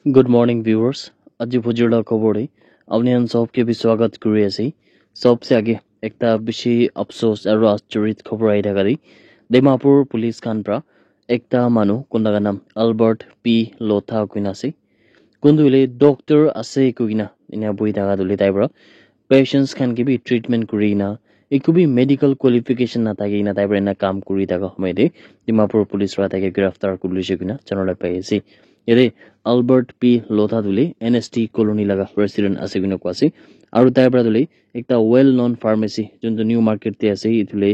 Good morning viewers. আজি ভুজুলা খবৰে আপনি সবকে भी स्वागत কৰি আছে सबसे आगे একটা বেশি আফসোস আৰু আচৰিত খবৰ আহি থকা দি ডিমাপুৰ পুলিচ খান পৰা একটা মানুহ কোনদাৰ নাম আলবাৰ্ট পি লোথা কুইন আছে কোনদুলে ডক্টৰ আছে কুইনা ইনা বহি থকা দুলি তাই পৰা পেশেন্টস খান কি বি ট্ৰিটমেন্ট কৰি না একবি মেডিকেল কোৱালিফিকেশন না থাকে না তাই পৰা না কাম কৰি থকা সময়তে ডিমাপুৰ পুলিচ ৰা তাকে গ্ৰেফতাৰ কৰিছে কুইনা জানলৈ পাইছে এৰে আলবাৰ্ট পি লোথা দুলি এনএসটি কলোনি লাগা প্ৰেসিডেন্ট আছে কিনো কোৱাছে আৰু তাই পৰা দুলি একটা ওয়েল নন ফাৰ্মাসি যোনটো নিউ মাৰ্কেট তে আছে ইতুলে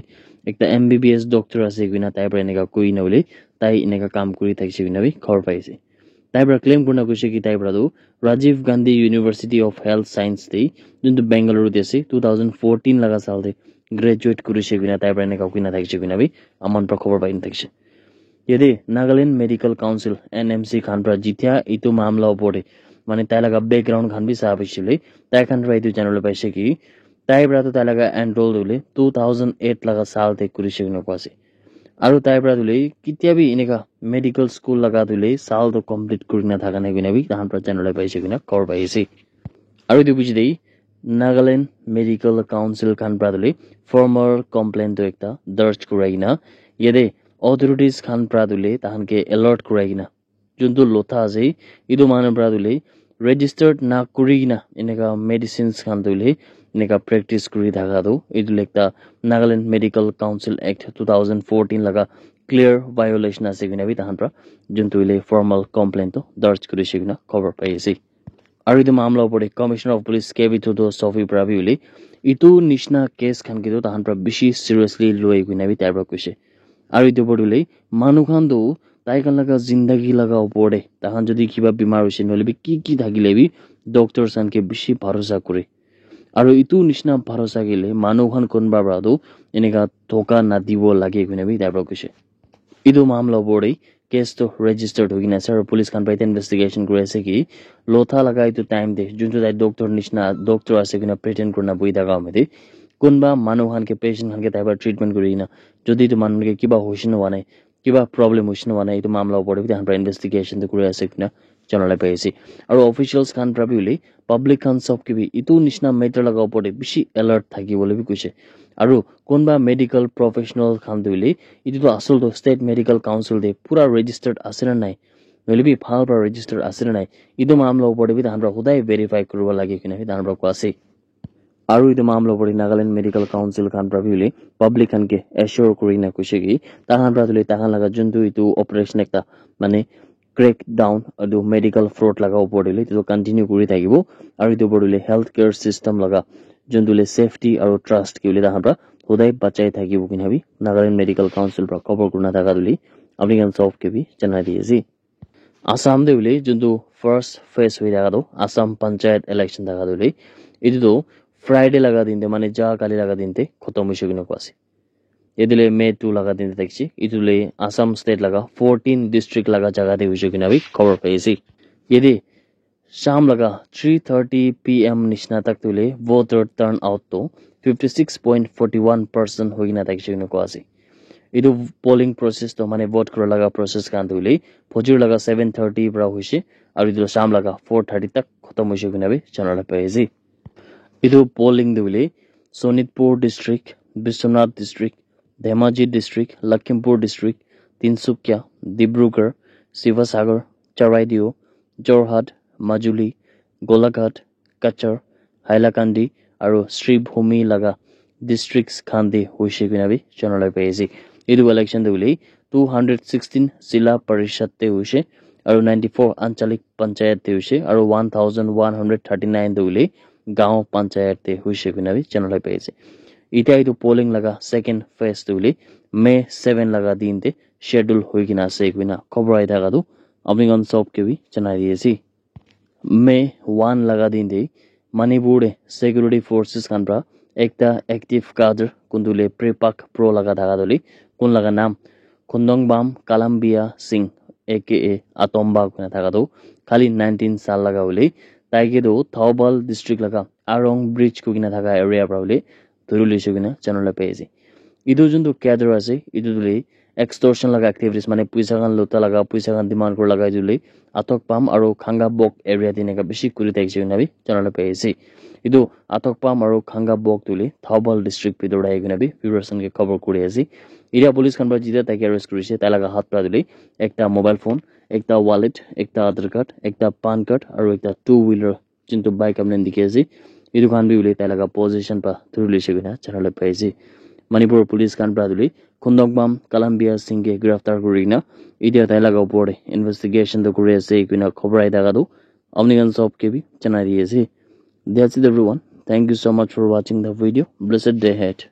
একটা এমবিবিএস ডক্টৰ আছে কিনা তাই পৰা এনেকা কৈ না বুলি তাই এনেকা কাম কৰি থাকিছে কিনা বি খবৰ পাইছে তাই পৰা ক্লেম কৰনা কৈছে কি তাই পৰা Rajiv Gandhi university of health science তে যোনটো বেংগালুৰুতে আছে 2014 লাগা সালতে গ্ৰেজুৱেট কৰিছে কিনা তাই পৰা এনেকা কিনা থাকিছে কিনা বি আমন পৰা খবৰ পাই থাকিছে यदि नागालैंड मेडिकल काउंसिल एनएमसी खान पर जितिया इतु मामला ओपरे माने ताइलागा बैकग्राउंड खान भी साबिसिले ताइ खान र इतु जानले पाइसे कि ताइ ब्रातो ताइलागा एनरोल दुले 2008 लगा साल ते कुरिसेगनो पासे आरु ताइ ब्रा दुले कितिया भी इनेका मेडिकल स्कूल लगा दुले साल तो कंप्लीट कुरिना थागा ने गुना भी तान पर जानले पाइसे गुना कर पाइसे आरु दु बुझिदै नागालैंड मेडिकल काउंसिल खान ब्रा दुले फॉर्मल कंप्लेंट तो एकता दर्ज कुराइना यदि authorities khan pradule tahan ke alert kuraigina juntu lotha ase idu manu pradule registered na kurigina eneka medicines khan dule eneka practice kuri thaga do idu lekta Nagaland Medical Council Act 2014 laga clear violation ase gina bi tahan pra juntu ile formal complaint to darj kuri sigina cover pai ase aru idu mamla opore commissioner of police kebi to sofi prabi ule itu nishna case khan ke do tahan pra bishi seriously loi gina bi tabra kuise আৰু ইটো বডুলে মানুখান দো তাইকান লাগা জিন্দাগি লাগা ওপৰে তাহান যদি কিবা বিমাৰ হৈছে নহলে কি থাকিলে বি ডক্টৰ সানকে বেছি ভৰসা কৰে আৰু ইটো নিচিনা ভৰসা গিলে মানুখান কোনবা ব্ৰাদো এনেকা ধোকা না দিব লাগে কিনে বি তাইৰ কৈছে ইটো মামলা ওপৰে কেস তো ৰেজিষ্টাৰ্ড হৈ কিনে আৰু পুলিচ খান পাইতে ইনভেষ্টিগেশ্যন কৰি আছে কি লোথা লাগা ইটো টাইম দে যোনটো তাই ডক্টৰ নিচিনা ডক্টৰ আছে কিনা প্ৰিটেন্ড কৰনা বই থাকা মতে কোনবা মানুহান के पेशेंट हान के ताइबा ट्रीटमेंट करिना जदि तो मानुन के किबा होइसिन वाने किबा प्रॉब्लम होइसिन वाने इतो मामला परे भी हान इन्वेस्टिगेशन तो करि आसे किना जनलाई पाइसे और ऑफिशियल्स खान प्रबिले पब्लिक खान सब के भी इतो निस्ना मैटर लगा परे बिसी अलर्ट थाकी बोले भी कइसे और कोनबा मेडिकल प्रोफेशनल खान दुले इतो तो असल तो स्टेट मेडिकल काउंसिल दे पूरा रजिस्टर्ड आसे नै नले भी फाल पर रजिस्टर्ड आसे नै इतो मामला परे भी हान खुदाई वेरीफाई करबा लागि किना भी हान को आसे আৰু ইটো মামলা পৰি নাগালেণ্ড মেডিকেল কাউন্সিল খান প্ৰভিলে পাব্লিক খান কে এশ্योर কৰি না কৈছে কি তাহান ৰাতুলে তাহান লাগা জন্তু ইটো অপাৰেশন একটা মানে ক্ৰেক ডাউন আৰু মেডিকেল ফ্ৰড লাগা ওপৰলে ইটো কন্টিনিউ কৰি থাকিব আৰু ইটো পৰলে হেলথ কেয়াৰ সিস্টেম লাগা জন্তুলে সেফটি আৰু ট্ৰাষ্ট কিলে তাহান পৰা সদায় বাঁচাই থাকিব কিনাবি নাগালেণ্ড মেডিকেল কাউন্সিল পৰা খবৰ কৰি না থাকা দুলি আপুনি গান সব কে भी জনাই দিয়েছি আসাম দেউলে জন্তু ফার্স্ট ফেজ হৈ থাকা দো আসাম পঞ্চায়ত ইলেকশন থাকা দুলি ইটো फ्राइडे लगा दिनते माने जा काली लगा दिनते खत्म होइसे किनो क्वासे यदिले मे 2 लगा दिनते तकछि इतुले आसाम स्टेट लगा 14 डिस्ट्रिक्ट लगा जगह दे होइसे किना भी खबर पाइसी यदि शाम लगा 3:30 PM निशना तक तुले वोटर टर्न आउट तो 56.41% होइना तकछि किनो क्वासे इदु पोलिंग प्रोसेस तो माने वोट कर लगा प्रोसेस कान तुले फजुर लगा 7:30 ब्रा होइसे और इदु शाम लगा 4:30 तक खत्म होइसे किना भी चनला पाइसी इधो पोलिंग दुले Sonitpur district Biswanath district Dhemaji district Lakhimpur district Tinsukia Dibrugarh Sivasagar Charaideo Jorhat Majuli Golaghat Cachar Hailakandi और श्रीभूमि लगा डिस्ट्रिक्ट्स खांदे होइसे बिनाबी जनलाई पाइसे इदु इलेक्शन दुले 216 जिला परिषद ते होइसे और 94 आंचलिक पंचायत ते होइसे और 1139 दुले गांव पंचायत ते होइसे बिनाबी जनलाई पाइसे इटा इदु पोलिंग लगा सेकंड फेज दुले मे 7 लगा दिन ते शेड्यूल होई किना से बिना खबर आइ थाका दु अबिगन सब के भी जनाइ दिएसी मे 1 लगा दिन दे मणिपुर सिक्योरिटी फोर्सेस खानप्रा एकता एक्टिव काडर कुंदुले प्रेपाक प्रो लगा थाका दली कुन लगा नाम खुंदंगबाम कालाम्बिया सिंह एकेए आतम्बा कुना थाका दो खाली 19 साल लगा होले ताइके दो थाउबल डिस्ट्रिक्ट लगा आरोंग ब्रिज को किना थाका एरिया प्राउले धुरुले सुगिना चनला पेजे इदु जुन तो क्याडर आसे इदु Dhule extortion laga activities mane puisa kan lota laga puisa kan demand kor laga juli atok pam aro khanga bok area dine ka bishi kuri taikse na bi janala pai ase idu atok pam aro khanga bok tuli Thaubal district bidor dai guna bi Viverson ke cover kuri ase area police kan ba jida ta ke arrest kurise ta laga hat pra duli ekta mobile phone ekta wallet ekta Aadhaar card ekta pan card aro ekta two wheeler jintu bike amlen dikhi ase idu khan bi ule ta laga possession pa thuru lise guna janala pai ase Manipur police kan pra duli Khundokbam Columbia Singh ke giraftar kurina idia tai laga upor investigation to kuri ase kuina khobar ai daga do omnigan sob ke bi janai di ase that's it everyone thank you so much for watching the video blessed day ahead